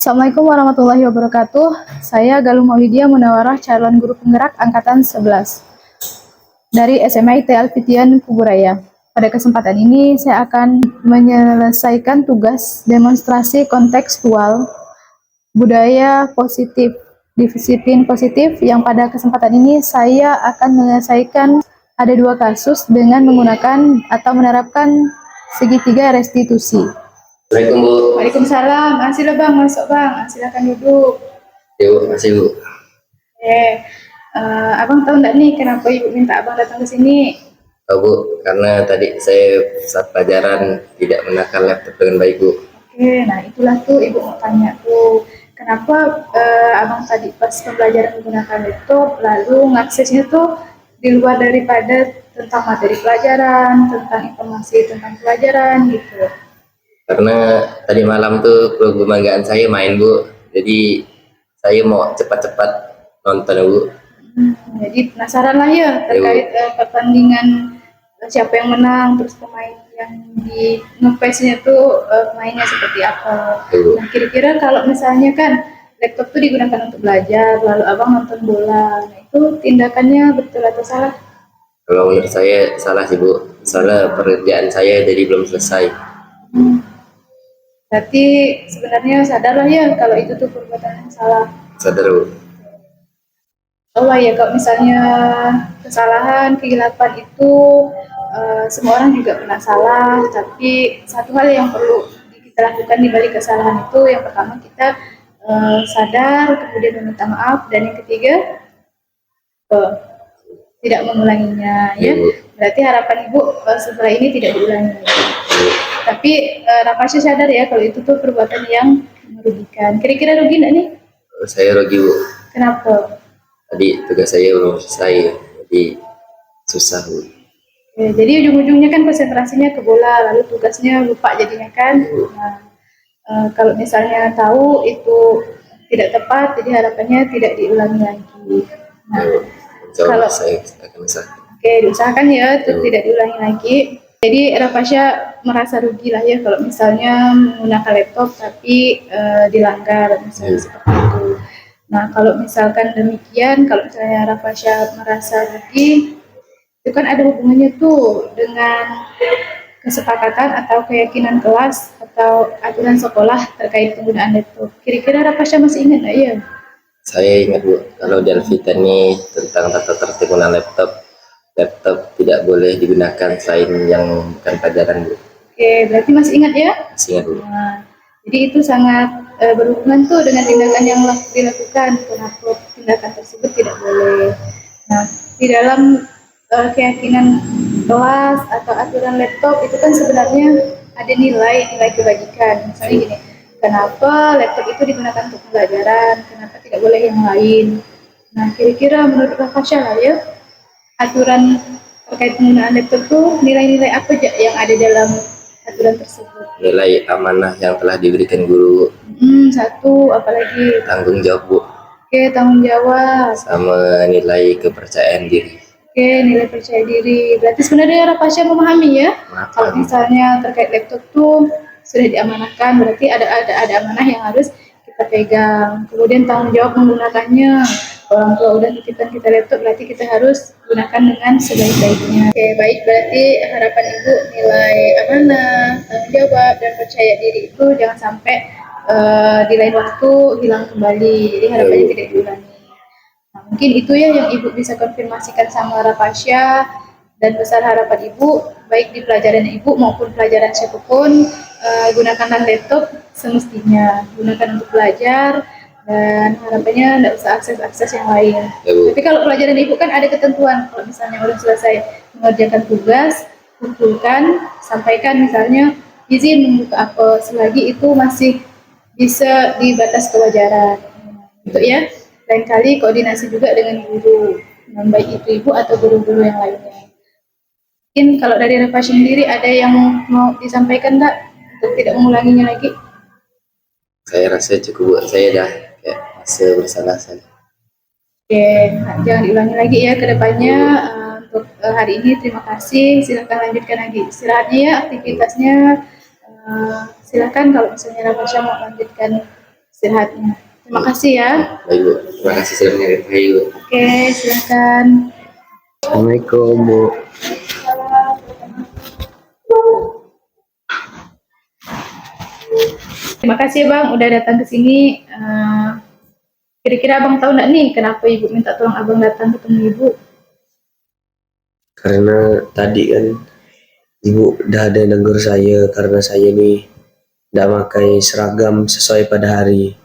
Assalamualaikum warahmatullahi wabarakatuh. Saya Galuh Maulidia Munawarah, calon guru penggerak angkatan 11 dari SMA IT Alfitian Kuburaya. Pada kesempatan ini saya akan menyelesaikan tugas demonstrasi kontekstual budaya positif, disiplin positif, yang pada kesempatan ini saya akan menyelesaikan ada 2 kasus dengan menggunakan atau menerapkan segitiga restitusi. Assalamualaikum Bu. Waalaikumsalam. Masih lah Bang, masuk Bang. Silakan duduk. Yuk, masih Bu. Abang tahu nggak nih kenapa Ibu minta Abang datang ke sini? Tahu Bu, karena tadi saya saat pelajaran tidak menakal laptop dengan baik Bu. Nah itulah tuh Ibu mau tanya tuh. Kenapa Abang tadi pas pembelajaran menggunakan laptop, lalu ngaksesnya tuh di luar daripada tentang materi pelajaran, tentang informasi tentang pelajaran gitu. Karena tadi malam tuh kebanggaan saya main Bu, jadi saya mau cepat-cepat nonton Bu. Jadi penasaran lah ya terkait pertandingan siapa yang menang, terus pemain yang di ngeface-nya tuh mainnya seperti apa. Nah kira-kira kalau misalnya kan laptop tuh digunakan untuk belajar, lalu Abang nonton bola, nah itu tindakannya betul atau salah? Kalau menurut saya salah sih Bu, soalnya pekerjaan saya jadi belum selesai. Berarti sebenarnya sadar lah ya kalau itu tuh perbuatan yang salah. Sadar Bu. Oh ya, kalau misalnya kesalahan, kehilapan itu semua orang juga pernah salah, tapi satu hal yang perlu kita lakukan di balik kesalahan itu, yang pertama kita sadar, kemudian meminta maaf, dan yang ketiga tidak mengulanginya, ya. Berarti harapan Ibu setelah ini tidak diulangi. Tapi Rapasya sadar ya kalau itu tuh perbuatan yang merugikan. Kira-kira rugi nggak nih? Saya rugi Bu. Kenapa? Tadi tugas saya belum selesai, jadi susah Bu. Jadi ujung-ujungnya kan konsentrasinya ke bola, lalu tugasnya lupa jadinya kan. Nah, kalau misalnya tahu itu tidak tepat, jadi harapannya tidak diulangi lagi. Nah, kalau saya akan usahakan. Diusahakan ya untuk tidak diulangi lagi. Jadi Rapasya merasa rugi lah ya kalau misalnya menggunakan laptop tapi dilanggar misalnya seperti itu. Nah kalau misalkan demikian, kalau misalnya Rapasya merasa rugi, itu kan ada hubungannya tuh dengan kesepakatan atau keyakinan kelas atau aturan sekolah terkait penggunaan laptop. Kira-kira Rapasya masih ingat nggak ya? Saya ingat Bu, kalau di Alfitan ini tentang tata tertib penggunaan laptop tidak boleh digunakan selain yang bukan pelajaran Bu. Berarti masih ingat ya? Masih ingat Bu. Nah, jadi itu sangat berhubungan tuh dengan tindakan yang dilakukan, kenapa tindakan tersebut tidak boleh. Nah, di dalam keyakinan kelas atau aturan laptop itu kan sebenarnya ada nilai kebajikan. Misalnya gini, kenapa laptop itu digunakan untuk pembelajaran, kenapa tidak boleh yang lain. Nah, kira-kira menurut Rapasya lah ya, aturan terkait penggunaan laptop itu nilai-nilai apa yang ada dalam aturan tersebut? Nilai amanah yang telah diberikan guru. Satu, apalagi? Tanggung jawab Bu. Tanggung jawab. Sama nilai kepercayaan diri. Nilai percaya diri. Berarti sebenarnya Rapasya memahami ya, kalau misalnya terkait laptop tuh sudah diamanahkan, berarti ada amanah yang harus kita pegang. Kemudian tanggung jawab menggunakannya. Orang tua udah titipkan kita laptop, berarti kita harus gunakan dengan sebaik-baiknya. Baik, berarti harapan Ibu nilai amanah, tanggung jawab, dan percaya diri itu jangan sampai di lain waktu hilang kembali. Jadi harapannya tidak diulangi. Nah, mungkin itu ya yang Ibu bisa konfirmasikan sama Rapasya, dan besar harapan Ibu baik di pelajaran Ibu maupun pelajaran siapapun, gunakanlah laptop semestinya, gunakan untuk belajar, dan harapannya tidak usah akses yang lain. Tapi kalau pelajaran Ibu kan ada ketentuan, kalau misalnya udah selesai mengerjakan tugas, kumpulkan, sampaikan misalnya izin membuka apa, selagi itu masih bisa di batas kewajaran. Gitu ya. Lain kali koordinasi juga dengan guru, baik itu Ibu atau guru-guru yang lainnya. Mungkin kalau dari Rapasya sendiri ada yang mau disampaikan nggak untuk tidak mengulanginya lagi? Saya rasa cukup, saya dah kayak merasa bersalah saya. Jangan diulangi lagi ya ke depannya. Untuk hari ini terima kasih, silakan lanjutkan lagi istirahatnya ya, aktivitasnya. Silakan kalau misalnya Rapasya mau lanjutkan istirahatnya. Terima kasih ya. Baik Bu, terima kasih sudah menyertai Bu. Oke, silakan. Assalamualaikum Bu. Terima kasih Bang udah datang ke sini. Kira-kira Abang tahu nggak nih kenapa Ibu minta tolong Abang datang ketemu Ibu? Karena tadi kan Ibu udah ada negur saya karena saya nih tidak pakai seragam sesuai pada hari.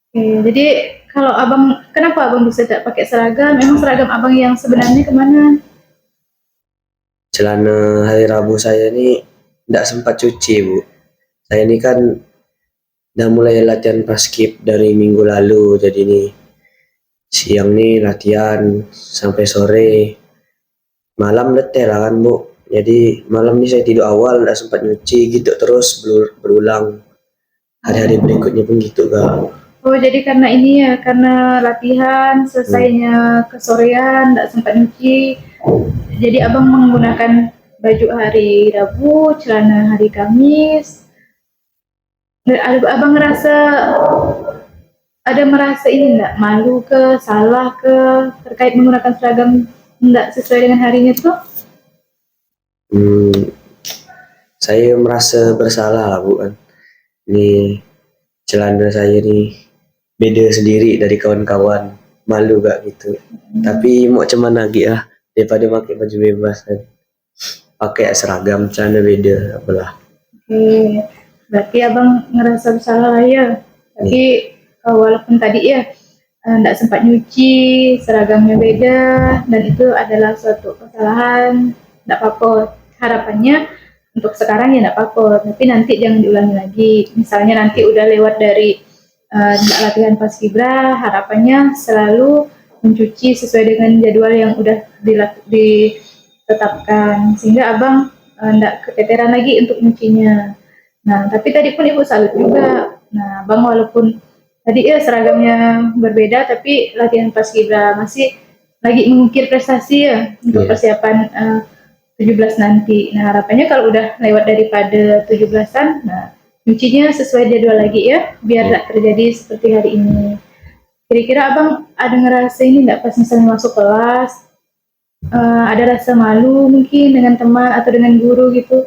Oke, jadi kalau Abang, kenapa Abang bisa tidak pakai seragam? Emang seragam Abang yang sebenarnya kemana? Celana hari Rabu saya nih tidak sempat cuci Bu. Saya ini kan udah mulai latihan paskib dari minggu lalu, jadi nih siang nih latihan sampai sore, malam detail lah kan Bu. Jadi malam nih saya tidur awal tidak sempat nyuci gitu terus berulang. Hari-hari berikutnya pun gitu Kak. Oh, jadi karena ini ya, karena latihan selesainya kesorean, tidak sempat nyuci. Jadi Abang menggunakan baju hari Rabu, celana hari Kamis. Abang merasa ini enggak malu ke, salah ke terkait menggunakan seragam enggak sesuai dengan harinya tuh? Saya merasa bersalah lah Bu kan. Ini celana saya nih beda sendiri dari kawan-kawan, malu gak gitu. Tapi mau cuman lagi lah daripada pakai baju bebas kan. Pakai seragam celana beda apalah. Oke, berarti Abang ngerasa bersalah lah ya. Tapi walaupun tadi ya enggak sempat nyuci, seragamnya beda, dan itu adalah suatu kesalahan, enggak apa-apa. Harapannya untuk sekarang ya enggak apa-apa, tapi nanti jangan diulangi lagi. Misalnya nanti udah lewat dari latihan paskibra, harapannya selalu mencuci sesuai dengan jadwal yang udah ditetapkan, sehingga Abang enggak keteteran lagi untuk nyucinya. Nah, tapi tadi pun Ibu salut juga. Nah, Bang walaupun tadi ya seragamnya berbeda, tapi latihan paskibra masih lagi mengukir prestasi ya untuk persiapan 17 nanti. Nah, harapannya kalau udah lewat daripada 17-an, nah nyucinya sesuai jadwal lagi ya, biar tidak terjadi seperti hari ini. Kira-kira Abang ada ngerasa ini nggak pas misalnya masuk kelas, ada rasa malu mungkin dengan teman atau dengan guru gitu?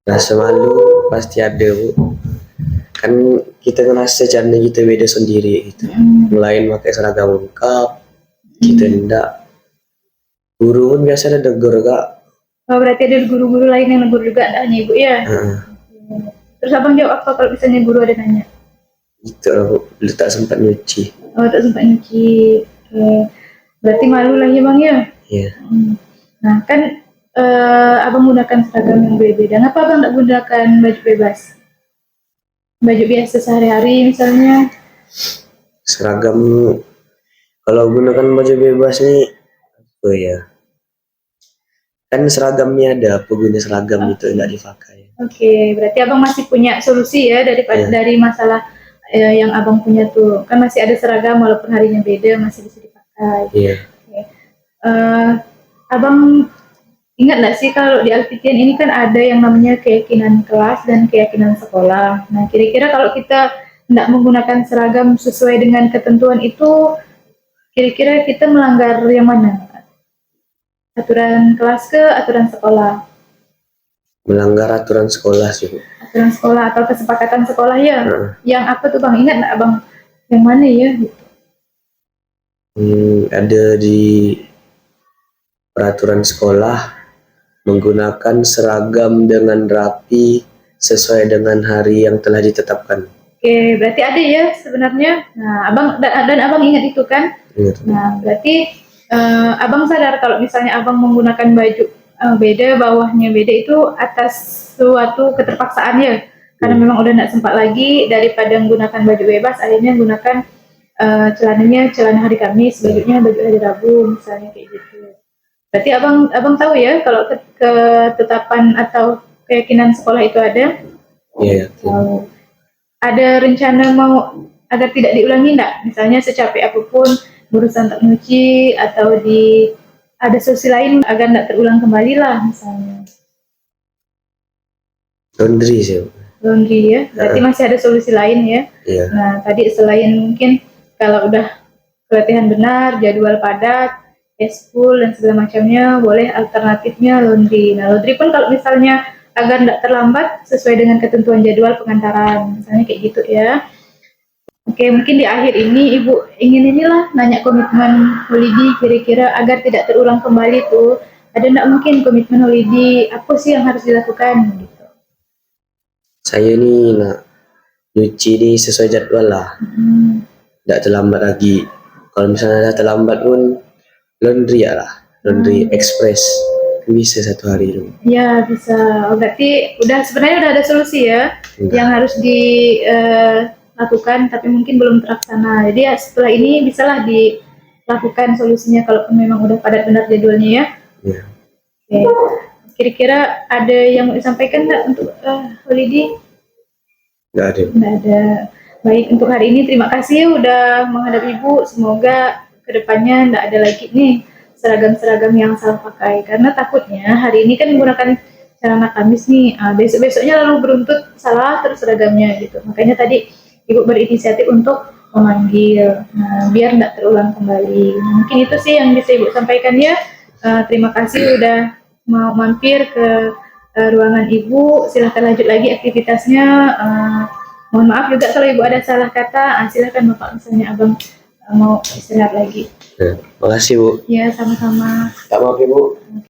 Rasa malu pasti ada Bu. Kan kita ngerasa cara kita beda sendiri gitu. Lain pakai seragam lengkap, kita enggak. Guru pun biasa ada negur Kak. Oh, berarti ada guru-guru lain yang negur juga, enggak hanya Ibu ya? Terus Abang jawab apa kalau misalnya guru ada nanya? Gitu lah Bu, lu tak sempat nyuci. Oh, tak sempat nyuci. Oke. Berarti malu lah ya Bang ya? Iya. Nah, kan Abang gunakan seragam yang berbeda. Kenapa Abang nggak gunakan baju bebas? Baju biasa sehari-hari misalnya? Seragam, kalau gunakan baju bebas nih, oh ya, kan seragamnya ada, pengguna seragam itu nggak dipakai. Oke, berarti Abang masih punya solusi ya dari masalah yang Abang punya tuh. Kan masih ada seragam walaupun harinya beda, masih bisa dipakai. Iya. Abang ingat nggak sih kalau di Alfitian ini kan ada yang namanya keyakinan kelas dan keyakinan sekolah. Nah, kira-kira kalau kita tidak menggunakan seragam sesuai dengan ketentuan itu, kira-kira kita melanggar yang mana? Aturan kelas ke aturan sekolah? Melanggar aturan sekolah sih Bu. Aturan sekolah atau kesepakatan sekolah ya? Yang apa tuh Bang? Ingat nggak Bang? Yang mana ya? Ada di peraturan sekolah menggunakan seragam dengan rapi sesuai dengan hari yang telah ditetapkan. Oke, berarti ada ya sebenarnya. Nah, Abang dan Abang ingat itu kan? Ingat. Nah, berarti Abang sadar kalau misalnya Abang menggunakan baju beda, bawahnya beda itu atas suatu keterpaksaan ya. Karena memang udah tidak sempat lagi daripada menggunakan baju bebas, akhirnya menggunakan celananya celana hari Kamis, bajunya baju hari Rabu misalnya kayak gitu. Berarti Abang tahu ya kalau ketetapan atau keyakinan sekolah itu ada? Iya. Ada rencana mau agar tidak diulangi enggak? Misalnya secapek apapun urusan tak nyuci atau ada solusi lain agar tidak terulang kembali lah misalnya. Laundry sih. laundry ya. Berarti masih ada solusi lain ya. Iya. Nah, tadi selain mungkin kalau udah pelatihan benar, jadwal padat, full dan segala macamnya, boleh alternatifnya laundry. Nah, laundry pun kalau misalnya agar tidak terlambat sesuai dengan ketentuan jadwal pengantaran, misalnya kayak gitu ya. Oke, mungkin di akhir ini Ibu ingin inilah nanya komitmen Holidi kira-kira agar tidak terulang kembali tuh. Ada enggak mungkin komitmen Holidi apa sih yang harus dilakukan gitu? Saya ini nak nyuci ini sesuai jadwal lah, tidak terlambat lagi. Kalau misalnya ada terlambat pun laundry ya lah, laundry express bisa 1 hari itu. Ya bisa. Oh, berarti sebenarnya udah ada solusi ya yang harus dilakukan, tapi mungkin belum terlaksana. Jadi ya setelah ini bisalah dilakukan solusinya kalau memang udah padat benar jadwalnya ya. Ya. Oke. Kira-kira ada yang mau disampaikan nggak untuk Holidi? Nggak ada. Nggak ada. Baik, untuk hari ini terima kasih udah menghadap Ibu. Semoga kedepannya nggak ada lagi nih seragam-seragam yang salah pakai. Karena takutnya hari ini kan menggunakan celana kamis nih, besok-besoknya lalu beruntut salah terus seragamnya gitu. Makanya tadi Ibu berinisiatif untuk memanggil, biar nggak terulang kembali. Nah, mungkin itu sih yang bisa Ibu sampaikan ya. Terima kasih udah mau mampir ke ruangan Ibu. Silahkan lanjut lagi aktivitasnya. Mohon maaf juga kalau Ibu ada salah kata. Silahkan Bapak, misalnya Abang mau istirahat lagi. Terima kasih Bu. Ya, sama-sama. Maaf Ibu.